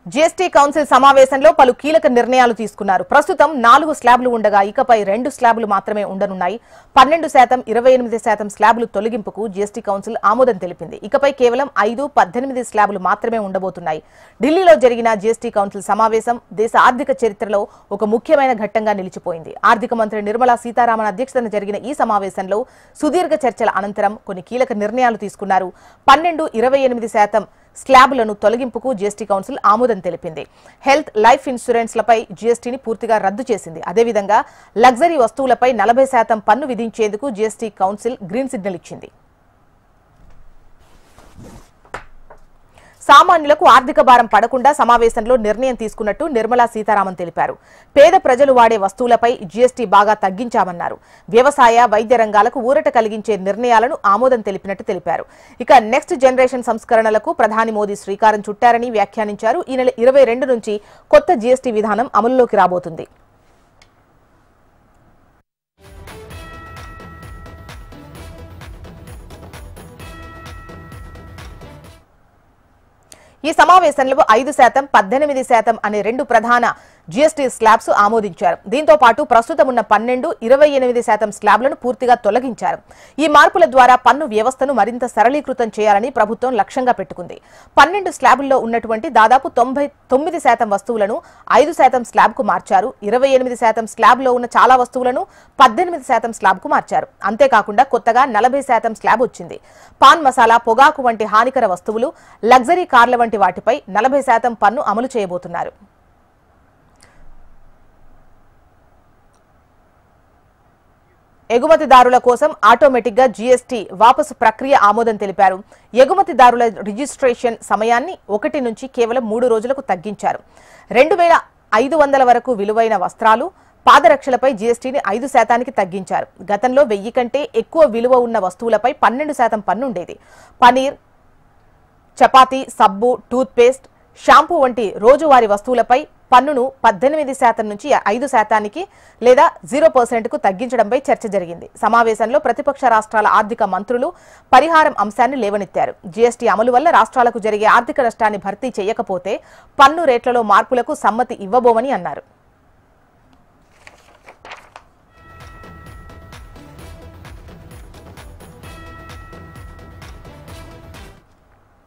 GST council సమావేశంలో పలు కీలక నిర్ణయాలు తీసుకున్నారు. ప్రస్తుతం 4 స్లాబ్లు ఉండగా ఇకపై 2 స్లాబ్లు మాత్రమే ఉండనున్నాయి. 12%, 28% స్లాబ్లు తొలగింపుకు జీఎస్టీ కౌన్సిల్ ఆమోదం తెలిపింది. ఇకపై కేవలం 5, 18 స్లాబ్లు మాత్రమే ఉండబోతున్నాయి. ఢిల్లీలో జరిగిన జీఎస్టీ కౌన్సిల్ సమావేశం దేశ ఆర్థిక చరిత్రలో ఒక ముఖ్యమైన ఘట్టంగా నిలిచిపోయింది. ఆర్థిక మంత్రి నిర్మలా సీతారామన్ అధ్యక్షతన జరిగిన ఈ సమావేశంలో సుదీర్ఘ చర్చల అనంతరం కొన్ని కీలక నిర్ణయాలు తీసుకున్నారు. 12, 28% స్లాబ్లను తొలగింపుకు జీఎస్టీ కౌన్సిల్ ఆమోదం తెలిపింది. హెల్త్, లైఫ్ ఇన్సూరెన్స్లపై జీఎస్టీని పూర్తిగా రద్దు చేసింది. అదేవిధంగా లగ్జరీ వస్తువులపై 40% పన్ను విధించేందుకు జీఎస్టీ కౌన్సిల్ గ్రీన్ సిగ్నల్ ఇచ్చింది. సామాన్యులకు ఆర్థిక భారం పడకుండా సమావేశంలో నిర్ణయం తీసుకున్నట్టు నిర్మలా సీతారామన్ తెలిపారు. పేద ప్రజలు వాడే వస్తువులపై జీఎస్టీ బాగా తగ్గించామన్నారు. వ్యవసాయ, వైద్య రంగాలకు ఊరట కలిగించే నిర్ణయాలను ఆమోదం తెలిపినట్టు తెలిపారు. ఇక నెక్స్ట్ జనరేషన్ సంస్కరణలకు ప్రధాని మోదీ శ్రీకారం చుట్టారని వ్యాఖ్యానించారు. ఈ నెల 22 నుంచి కొత్త జీఎస్టీ విధానం అమలులోకి రాబోతుంది. ఈ సమావేశంలో 5%, 18% అనే 2 ప్రధాన జీఎస్టీ స్లాబ్స్ ఆమోదించారు. దీంతో పాటు ప్రస్తుతం ఉన్న 12, 28% స్లాబ్లను పూర్తిగా తొలగించారు. ఈ మార్పుల ద్వారా పన్ను వ్యవస్థను మరింత సరళీకృతం చేయాలని ప్రభుత్వం లక్ష్యంగా పెట్టుకుంది. 12 స్లాబుల్లో ఉన్నటువంటి దాదాపు 99% వస్తువులను 5% స్లాబ్కు మార్చారు. 28% స్లాబ్లో ఉన్న చాలా వస్తువులను 18% స్లాబ్కు మార్చారు. అంతేకాకుండా కొత్తగా 40% స్లాబ్ వచ్చింది. పాన్ మసాలా, పొగాకు వంటి హానికర వస్తువులు, లగ్జరీ కార్ల వంటి వాటిపై 40% పన్ను అమలు చేయబోతున్నారు. ఎగుమతిదారుల కోసం ఆటోమేటిక్ గా జీఎస్టీ వాపసు ప్రక్రియ ఆమోదం తెలిపారు. ఎగుమతిదారుల రిజిస్ట్రేషన్ సమయాన్ని 1 నుంచి కేవలం 3 రోజులకు తగ్గించారు. 2500 వరకు విలువైన వస్త్రాలు, పాదరక్షలపై జీఎస్టీని 5% తగ్గించారు. గతంలో 1000 కంటే ఎక్కువ విలువ ఉన్న వస్తువులపై 12% పన్ను ఉండేది. పనీర్, చపాతీ, సబ్బు, టూత్ పేస్ట్, షాంపూ వంటి రోజువారీ వస్తువులపై పన్నును 18% నుంచి 5% లేదా 0%కు తగ్గించడంపై చర్చ జరిగింది. సమావేశంలో ప్రతిపక్ష రాష్ట్రాల ఆర్థిక మంత్రులు పరిహారం అంశాన్ని లేవనెత్తారు. జీఎస్టీ అమలు వల్ల రాష్ట్రాలకు జరిగే ఆర్థిక నష్టాన్ని భర్తీ చేయకపోతే పన్ను రేట్లలో మార్పులకు సమ్మతి ఇవ్వబోమని అన్నారు.